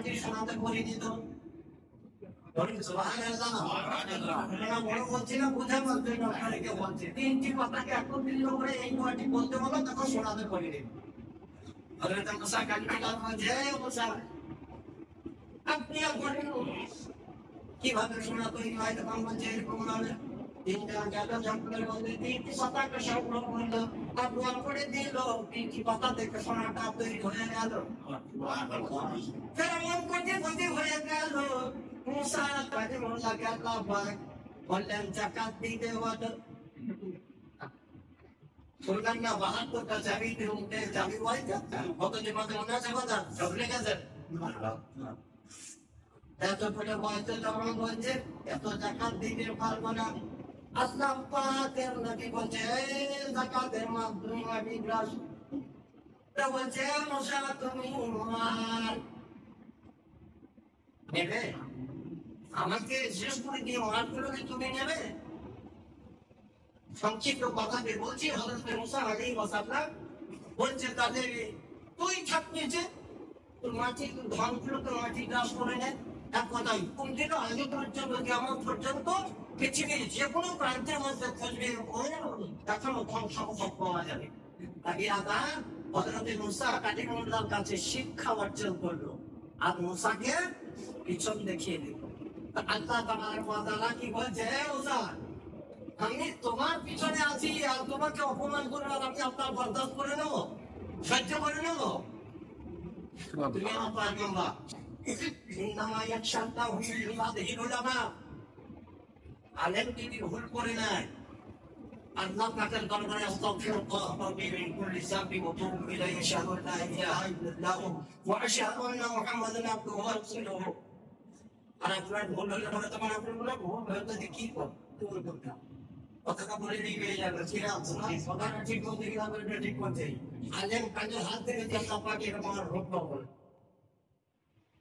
মাটির সোনাতে ভরে দিত। তিনটি কথাকে একত্রিত করে এই মাটি বলতে বলো তখন সোনাতে ভরে দিত। আপনি কিভাবে সোনা তৈরি হয় তখন বলছে এরকম হবে। তিনটা জায়গা জঙ্গলের মধ্যে তিনটি পাতাকে সংগ্রহ করলো, আপনার করে দিল, তিনটি পাতা থেকে সোনাটা তৈরি হয়ে গেল। এমন করতে করতে হয়ে গেল, মুসা কালিমুল্লাহকে আল্লাহ পাক বললেন যাকাত দিতে হবে। শুনলেন না ৭২টা চাবিতে উঠে চাবি হয় কত যে মধ্যে মনে আছে কথা সব লেগেছে। এত করে বয়সে যখন বলছে এত জাকাত দিতে পারবো না, আল্লাহ পাকের নবী বলছে যাকাতের মাধ্যমে আমি গ্রাস বলছে মুসা তুমি নেবে আমাকে শেষ করে দিয়ে মার করে তুমি নেবে। সংক্ষিপ্ত কথাকে বলছি হযরত মুসা আলাইহিস সালাম বলছে তাদের তুই থাকবি যে তোর মাটি ধানগুলো তো মাটি গ্রাস করে নেয়। এক কথা কোন দিন আগে পর্যন্ত কেমন পর্যন্ত পৃথিবীর যে কোনো প্রান্তের মধ্যে খুঁজবে এখনো ধ্বংস পাওয়া যাবে। তাই আবার হযরত মুসা কালিমুল্লাহর কাছে শিক্ষা অর্জন করলো আর মুসাকে পিছন দেখিয়ে দিল। আল্লাহ তাআলা কি বলছে মুসা আমি তোমার পিছনে আছি আর তোমাকে অপমান করে আর আমি আপনার বরদাস্ত করে নেবো, সহ্য করে নেবো? তুমি আমার পার নম্বর আলেম তিনি ভুল করে নাই। আল্লাহ পাকের দরবারে আস্তাগফিরুল্লাহ রাব্বি মিন কুল্লি যামবি ওয়া তুবু ইলাইহি আশহাদু আল্লা ইলাহা ইল্লাল্লাহ ওয়া আশহাদু আন্না মুহাম্মাদান আবদুহু ওয়া রাসূলুহু। আর আপনার ভুল হলে পরে তখন আপনি বলে ভুল হলে কি করতে কথাটা বলে দিয়ে যাবে ঠিক আছে না? কথাটা ঠিক বলতে গেলে আমরা ঠিক করতে আলেম কাজের হাত থেকে যে আল্লাহ পাক এরকম আমার রোগ বলে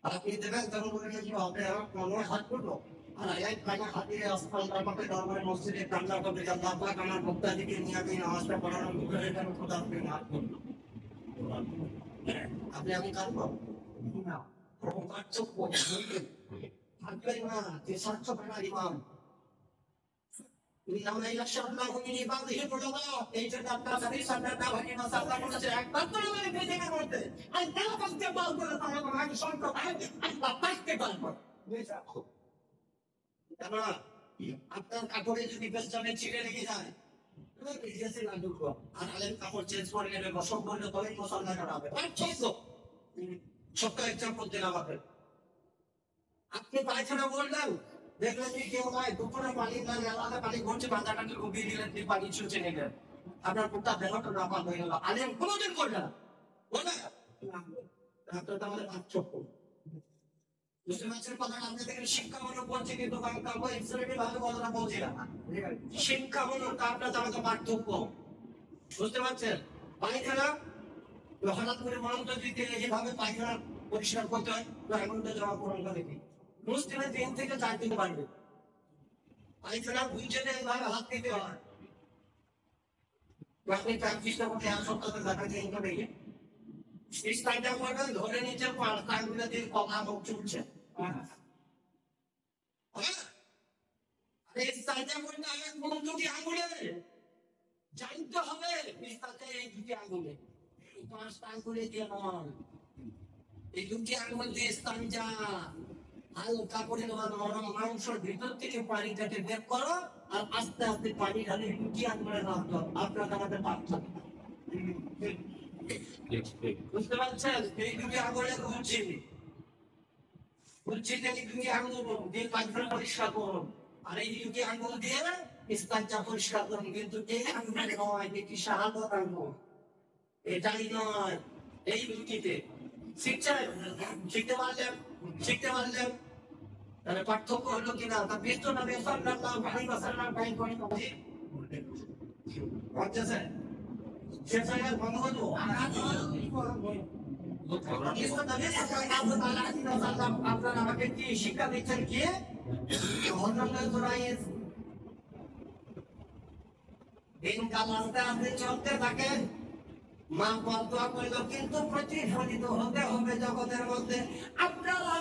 আপনি দেবেন তখন বলে কি হবে আমার কোনো হাত করবো আর এক কাজে হাতে আসফল তারপরে দরবারে মসজিদে কান্না করবে আল্লাহ পাক আমার ভক্তা দিকে নিয়ে আমি নামাজটা পড়ানো করে কেন খোদা আপনি হাত করবো আপনি আমি কাঁদবো না পার্থক্য থাকবেন না যে স্বার্থপর ইমাম আপনার কাপড়ে যদি পেছনে ছিঁড়ে লেগে যায় আর আলেম কাপড় চেঞ্জ করে নেবে বসব করলে তবেই মশলা কাটাবে সপ্তাহ এক্সাম করতে নামাবে। আপনি পায়খানা বললেন দেখলেন যে কেউ নয় দুপুরে পানি নেন আলাদা পানি ঘুরছে বাঁধাটাকে ডুবিয়ে দিলেন পানি ছুঁচে নিলেন আপনার পুরটা দেহটা নাপাক হয়ে গেল। আলেম কোনোদিন করবে না বলবে আপনার তো আমাদের পার্থক্য বুঝতে পারছেন কথাটা। আপনি দেখেন শিক্ষামূলক বলছে কিন্তু ভাবে কথাটা বলছি না। শিক্ষামূলক আপনার আমাদের পার্থক্য বুঝতে পারছেন। পায়খানা হঠাৎ করে মন্ত্র দিতে যেভাবে পায়খানা পরিষ্কার করতে হয় এমনটা জমা পূরণ করে দিই মুসলিমের 3 থেকে 4 দিন পারবে পায়খানা বুঝে এইভাবে হাত দিতে হয় আপনি 4-5টা মধ্যে এক সপ্তাহে দেখা যায় এইভাবে স্টাইলটা করবেন ধরে নিচে পাঁচগুলো দিয়ে কথা মুখ চুলছে স্টাইলটা করতে হবে কোন দুটি আঙুলে জানতে হবে এই দুটি আঙুলে 5টা আঙুলে দিয়ে নয় এই দুটি আঙুল দিয়ে স্তাঞ্জা হালকা করে নরম মাংসের ভিতর থেকে পানিটাকে বের করো আর আস্তে আস্তে পানি ঢালে দুটি আঙুলে রাখতো আপনার আমাদের পার্থক্য বুঝতে পারছেন। এই দুটি আঙুলে ঘুরছি এই দুটি আঙুল দিয়ে পায়খানা পরিষ্কার করুন আর এই দুটি আঙুল দিয়ে স্তাঞ্জা পরিষ্কার করুন কিন্তু এই আঙুলে নয় এটি শাহাদাত আঙুল এটাই নয় এই দুটিতে শিখতে পারলেন তাহলে পার্থক্য হলো কিনা তা বিশ্ব নবী সাল্লাল্লাহু আলাইহি ওয়াসাল্লাম তাই করে বুঝছেন শেষ হয়ে বন্ধ হলো আপনারা আমাকে কি শিক্ষা দিচ্ছেন কি দিনকাল আস্তে আস্তে চলতে থাকে মা বদয়া করলো কিন্তু প্রতিফলিত হতে হবে জগতের মধ্যে। আপনারা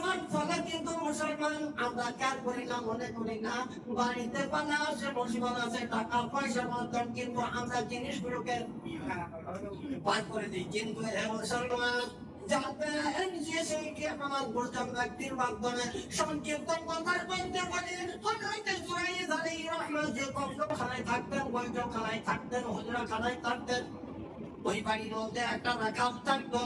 আমরা কার করি না, মনে করি না। বাড়িতে পালা আসে, মুসিবত আছে, টাকা পয়সার মাধ্যম, কিন্তু আমরা জিনিসগুলোকে বার করে দিই। কিন্তু হে মুসলমান, যাদের যে সেইটি আমার বোঝাম ব্যক্তির মাধ্যমে সংকীর্তন কথার বলতে পারে, হঠাৎ জুড়াই দাঁড়িয়ে রহমান যে কবরখানায় থাকতেন, বৈঠকখানায় থাকতেন, হুজরাখানায় থাকতেন, ওই বাড়ির মধ্যে একটা রাখাল থাকতো।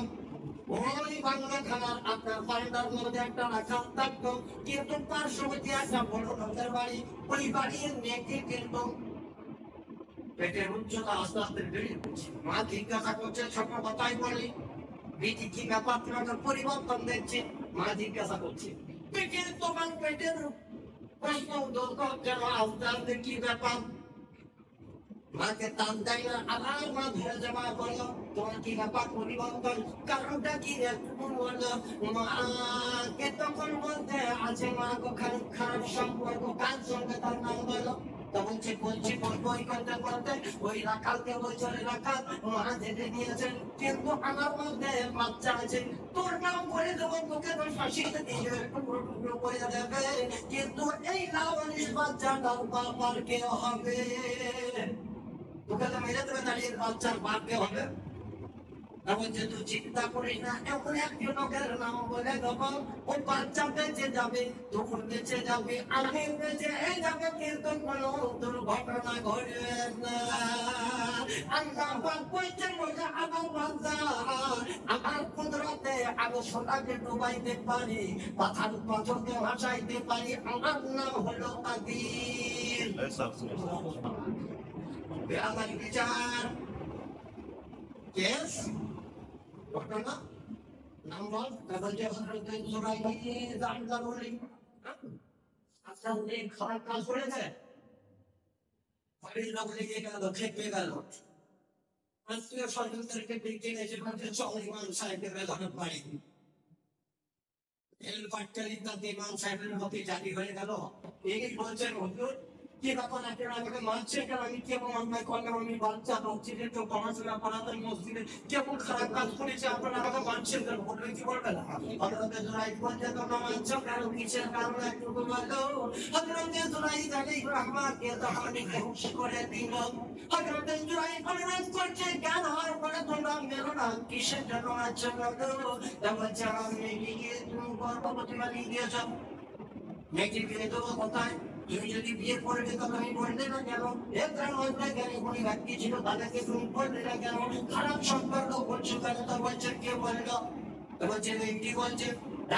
ওই বাংলা খানার আপনার বাড়িটার মধ্যে একটা রাখাল থাকতো, কিন্তু পার্শ্ববর্তী একটা বড় লোকের বাড়ি। ওই বাড়ির মেয়েটি কিন্তু পেটের উচ্চতা আস্তে আস্তে বেড়ে উঠছে। মা জিজ্ঞাসা করছে, ছোট কথাই বলি, বেটি কি ব্যাপার, তোমাকে পরিবর্তন দেখছে। মা জিজ্ঞাসা করছে, পেটের তোমার পেটের প্রশ্ন উত্তর করছে না, আস্তে আস্তে কি ব্যাপার। মাকে টান দেয় না, আবার মা ধরে যাওয়া বলো, তোমার কি ব্যাপার পরিবর্তন, কারণটা কি একটু বলো। মাকে তখন বলতে আছে, মা ওখানে খারাপ সম্পর্ক, কার সঙ্গে তার নাম বলো। তখন সে বলছে, বই করতে করতে ওই রাখালকে বলছে, রাখাল মা যেতে দিয়েছেন, কিন্তু আমার মধ্যে বাচ্চা আছে, তোর নাম করে দেবো, তোকে তো ফাঁসিতে দিয়ে টুকরো টুকরো করে দেবে, কিন্তু এই লাবণীর বাচ্চাটার বাবার কে হবে। তোকে তো মেরে দেবে, দাঁড়িয়ে বাচ্চার বাপ কে হবে। তখন যে তুই চিন্তা করিস না, এমন একজন লোকের নাম বলে দেবো, ও বাচ্চা বেঁচে যাবে, তখন বেঁচে যাবে, আমি বেঁচে যাবে, কিন্তু কোনো দুর্ঘটনা ঘটবে না। আল্লাহ পাক বলছেন, বলে আমার বান্দা, আমার কুদরতে আমি সোনাকে ডুবাইতে পারি, পাথর পাথরকে ভাসাইতে পারি, আমার নাম হলো কাদির। আমার বিচার কেস ঘটনা নাম্বার কাগজে হযরতে জুরাইর জানজারুলি। আচ্ছা, উনি খারাপ কাজ করেছে, বাড়ির লোক লেগে গেল, খেপে গেল, আত্মীয় স্বজনদেরকে ডেকে এসে বলছে, চল ইমাম সাহেবের বেদনের বাড়ি। এল পাটকারি তাতে ইমাম সাহেবের মতে জারি হয়ে গেল। এই বলছেন, হুজুর কি ব্যাপার, আপনারা আমাকে মারছেন কেন, আমি কেমন অন্যায় করলাম, আমি বাচ্চা মসজিদে কেউ পড়াশোনা করাতেন, মসজিদে কেমন খারাপ কাজ করেছে, আপনারা আমাকে মারছেন কেন, বলবেন কি বলবেন। হযরতে জুরাইর বলছে, তোমরা মারছো কেন, কিসের কারণে একটু বলো। হযরতে জুরাইর আলাইহির রহমাতকে তখন বেহুশ করে দিল। হযরতে জুরাইর অনুরোধ করছে, জ্ঞান হওয়ার পরে তোমরা মেরো না, কিসের জন্য মারছো বলো। তা বলছে, আমার মেয়ে গিয়ে তুমি গর্ভবতী বানিয়ে দিয়েছ, মেয়েটি বিয়ে দেবো কোথায়, তুমি যদি বিয়ে করবে তবে আমি বললে না কেন, একজন জ্ঞানী গুণী ব্যক্তি ছিল, তাদেরকে তুমি বললে না কেন, খারাপ সম্পর্ক করছো কেন। তো বলছে, কে বললো। তো বলছে, মেয়েটি বলছে,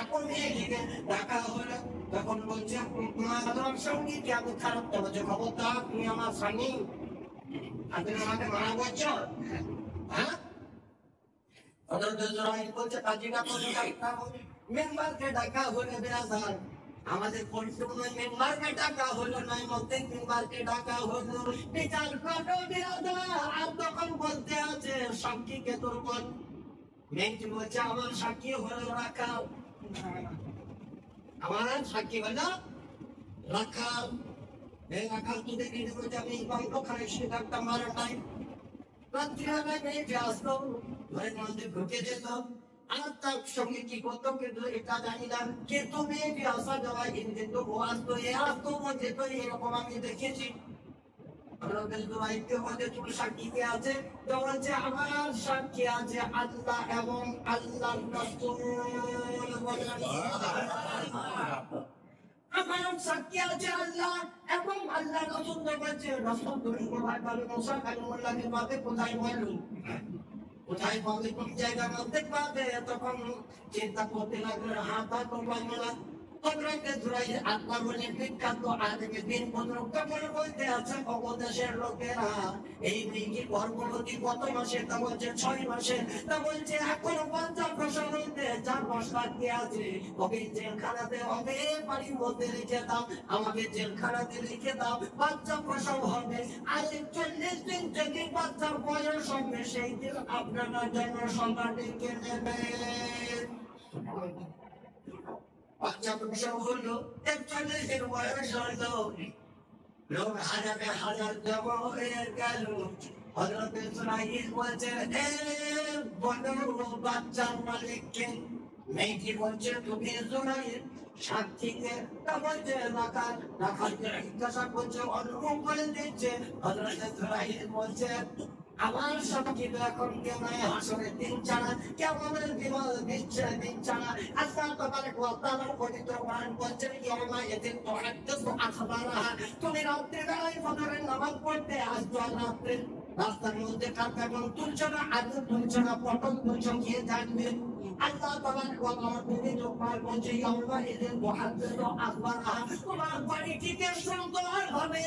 এখন মেয়েটিকে ডাকা হলো, তখন বলছে, তোমার সঙ্গে কি আমি খারাপ। তো বলছে, খবরদার, তুমি আমার স্বামী আর তুমি আমাকে মারা বলছো, হ্যাঁ। বলছে, কাজীরা মেম্বারকে ডাকা হলে বেরাদার, আমাদের পরিষদের মেম্বারকে ডাকা হলো, নয় মধ্যে মেম্বারকে ডাকা হলো, বিচার করো বিরাদার। আর তখন বলতে আছে, সাক্ষীকে তোর বল। মেয়েটি বলছে, আমার সাক্ষী হলো রাখাল, আমার সাক্ষী হলো রাখাল। এই রাখাল কি দেখে বলছে, আমি বংশখানে সে ডাক্তার মারা নাই। রাত্রিবেলায় মেয়েটি আসতো, ঘরের মধ্যে ঢুকে যেত, আর তার সঙ্গে কি করতো কিন্তু এটা জানি না, কিন্তু মেয়েটি আসা যাওয়া কিন্তু ও আসতো, এ আসতো, ও যেত, এরকম আমি দেখেছি। সাক্ষী আছে, তো বলছে, আমার সাক্ষী আছে আল্লাহ এবং আল্লাহ রাসূল। আমার সাক্ষী আছে আল্লাহ এবং আল্লাহ রাসূল। বলছে, রাসূল তুমি কোথায় পাবে, মুসা কালিমুল্লাহকে পাবে কোথায় বলুন, কোথায় পাবে, কোন জায়গার মধ্যে পাবে। তখন চিন্তা করতে লাগলো, হাতা তো পাবো না। হযরতে জুরাইর আল্লাহ বলে বিখ্যাত আলেমে দিন বুজুর্গ তখন বলতে আছে, অবদেশের লোকেরা, এই মেয়েটি গর্ভবতী কত মাসে, তা বলছে 6 মাসে। তা বলছে, এখন বাচ্চা প্রসব হইতে 4 মাস বাকি আছে, ওকে জেলখানাতে হবে, বাড়ির মধ্যে রেখে দাও, আমাকে জেলখানাতে রেখে দাও, বাচ্চা প্রসব হবে। আর 40 দিন যদি বাচ্চার বয়স হবে, সেই দিন আপনারা জন্য সভা ডেকে নেবেন। বাচ্চা প্রসব হলো, 41 দিন বয়স হলো, লোক হাজারে হাজার জমা হয়ে গেল। হযরতে জুরাইর বলছে, এ বলো বাচ্চার মালিককে। মেয়েটি বলছে তুমি জোড়াইয়ের সাক্ষীকে বলছে রাখালকে জিজ্ঞাসা করছে অনুভব করে দিচ্ছে হযরত জোড়াইয়ের বলছে আমার সাক্ষী তো এখন কেউ নাই আসলে দিন ছাড়া কেমনের বিমল দিন ছাড়া আল্লাহ তাবারক ওয়া তাআলা পবিত্র কোরআন বলছেন ইয়ামা ইয়াতিল তুহাদ্দিসু আখবারাহা তুমি রাত্রে বেলায় ফজরের নামাজ পড়তে আসছো রাত্রে রাস্তার মধ্যে কারখানা তুলছো না আলু তুলছো না পটল তুলছো গিয়ে জানবে আল্লাহ তাবারক ওয়া তাআলা পবিত্র কোরআন বলছে ইয়ামা ইয়াতিল তুহাদ্দিসু আখবারাহা তোমার বাড়িটিকে সুন্দরভাবে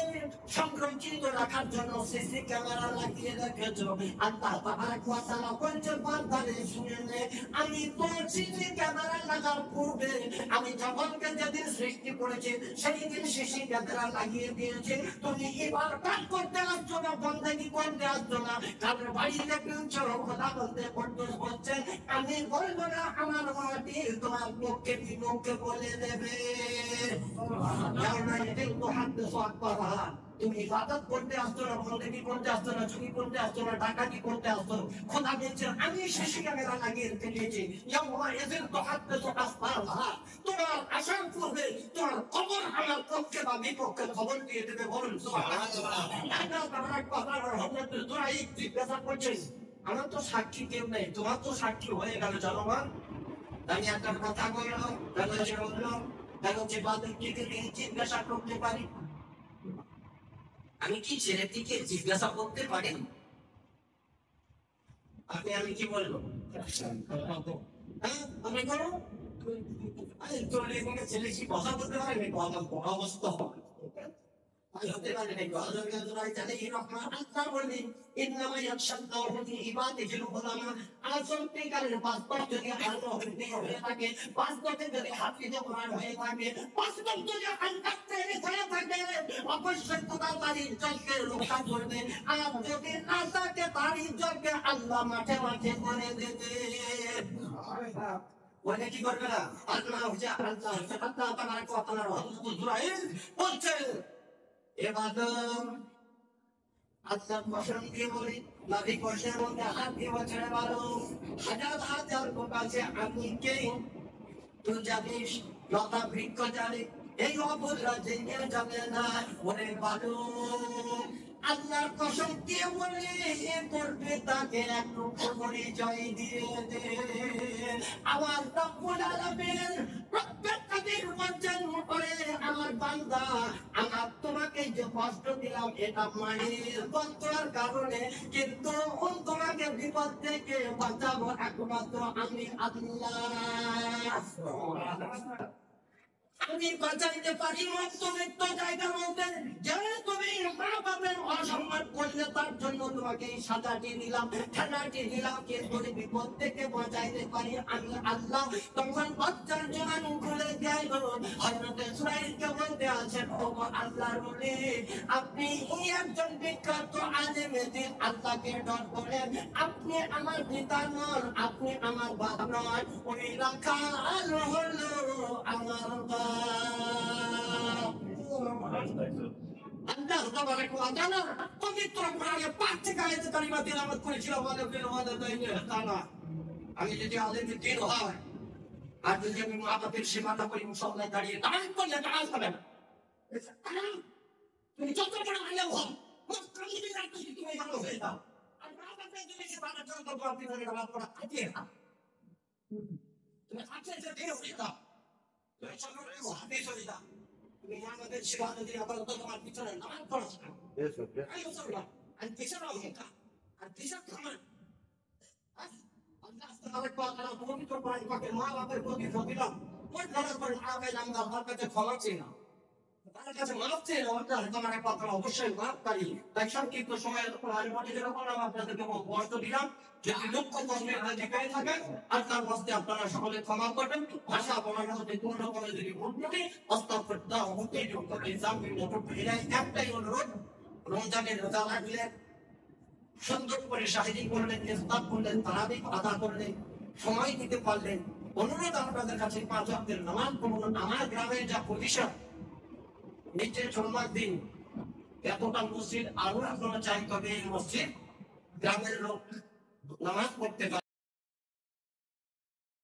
সংরক্ষিত রাখার জন্য সিসি ক্যামেরা লাগিয়ে রেখেছো আল্লাহ তাবারক ওয়া তাআলা বলছে বান্দারে শুনে নে আমি তোর সিসি ক্যামেরা লাগার পূর্বে আমি জগৎকে যেদিন সৃষ্টি করেছি সেই দিন সিসি ক্যামেরা লাগিয়ে দিয়েছে তুমি এবার কাজ করতে আসছো না বন্দেগি করতে আসছো না কারণ বাড়িতে পেয়েছো কথা বলতে পড়তে হচ্ছে আমি বলবো না আমার মাটি তোমার পক্ষে বিপক্ষে বলে দেবে তুমি ইবাদত করতে আসছো না বন্দেগি করতে আসছো না চুরি করতে আসছো না ডাকাতি করতে আসছো খোদা বলছেন আমি সিসি ক্যামেরা লাগিয়ে রেখেছি তোমার আসার পূর্বে তোমার খবর আমার পক্ষে বা বিপক্ষে খবর দিয়ে দেবে বলুন জিজ্ঞাসা করছিস আমার তো সাক্ষী কেউ নেই তোমার তো সাক্ষী হয়ে গেল জনগণ আমি একটা কথা বললাম যে বাদলটিকে জিজ্ঞাসা করতে পারি আমি কি ছেলেটিকে জিজ্ঞাসা করতে পারি আপনি আমি কি বলবো আমি করো তোর এখানে ছেলে কি কথা বলতে পারে অবস্থা হতে পারে নাকি আল্লাহ বললেন ইন্নামা ইয়াখশাল্লাহু মিন ইবাদিহিল উলামা সত্যিকারের বাস্তব যদি আল্লাহ হয়ে থাকে বাস্তবে যদি হাফিজে কোরআন হয়ে থাকে বাস্তব যদি আল্লাহতে হয়ে থাকে অবশ্যই খোদা তার ইজ্জতকে রক্ষা করবে আর যদি না থাকে তার ইজ্জতকে আল্লাহ মাঠে মাঠে করে দেবে ওটা কি করবে না আল্লাহ হচ্ছে আল্লাহ তাবারক ওয়া তাআলা বলছে এবাদত আল্লাহ কসম দিয়ে বলি নবী কোষের মধ্যে হাত দিয়ে বছরে বলো হাজার লোক আছে আমি কে তুই জানিস লতা বৃক্ষ জানে এই অবুধরা জেনে যাবে না ওরে বালু আল্লাহর কসম দিয়ে বলে করবে তাকে এক পরিচয় দিয়ে দে আমার রব্বুল আলামিন প্রত্যেকটা দিন বঞ্চন করে আমার বান্দা আমার তোমাকে যে কষ্ট দিলাম এটা মায়ের কষ্টের কারণে কিন্তু তোমাকে বিপদ থেকে বাঁচাবো একমাত্র আমি আল্লাহ আমি বাঁচাইতে পারি মৃত্যু জায়গার মধ্যে যে তুমি মা বাপের অসম্মান করলে তার জন্য তোমাকে এই সাজাটি দিলাম খেলাটি দিলাম কিন্তু বিপদ থেকে বাঁচাইতে পারি আমি আল্লাহ তখন বাচ্চার জীবন খুলে গেল হযরত ইসরাঈলকে বলতে আছেন ও আল্লাহর বলে আপনি একজন বিখ্যাত আলেমে দিন আল্লাহকে ডর করেন আপনি আমার পিতা নন আপনি আমার বাবা নন ওই রাখাল হলো আমার আল্লাহ তাবারক ওয়া তাআলা পবিত্র কোরআনে 5 থেকে আয়াতে কারিমা তেলাওয়াত করেছিল আমি যদি আলেমের দিন হয় আর যদি আমি মা বাপের সেবাটা করি মুসল্লায় দাঁড়িয়ে দাঁড়ান করলে দাঁড়ান হবে না তুমি যত বড় আলেম হও তুমি ভালো হয়ে যাও আর মা বাপের যদি সেবাটা করো তো আপনি নামাজ পড়া কাটিয়ে না তুমি কাটিয়ে যেতে হয়ে যাও তুমি সকলে হাতে চলে যাও তুমি আমাদের সেবা যদি আপাতত তোমার পিছনে নামাজ পড়ো আমি মুসলমান আর পিছনে হোক আর পিছনে তোমার আল্লাহ তাআলা কোরআন পবিত্র কোরআন পাকে মা বাপের প্রতি ফজিলত ওই করার পর আগে আমরা আল্লাহর কাছে ক্ষমা চাই না তার কাছে মাফ চাই না আল্লাহ তোমার কথা অবশ্যই মাফ করি তাই সংক্ষিপ্ত সময়ের কোরআন পাঠে যখন আপনাদেরকে কষ্ট দিলাম যদি দুঃখ কষ্টের মধ্যে পেয়ে থাকেন আল্লাহর হস্তে আপনারা সকলে ক্ষমা করবেন ভাষা বলার মধ্যে কোনো রকমের যদি ভুল থাকে আস্তাগফিরুল্লাহ হতে যোগ্য ইনসান একটাই অনুরোধ রমজানের রোজা রাখলে সুন্দর করে শাহিদি করলেন ইসলাম করলেন তারাবি আদা করলেন সময় দিতে পারলেন অনুরোধ আপনাদের কাছে 5 ওয়াক্তের নামাজ পড়ুন আমার গ্রামের যা পজিশন নিচে সোমবার দিন এতটা মসজিদ আরো আপনারা চাই তবে এই মসজিদ গ্রামের লোক নামাজ পড়তে পারে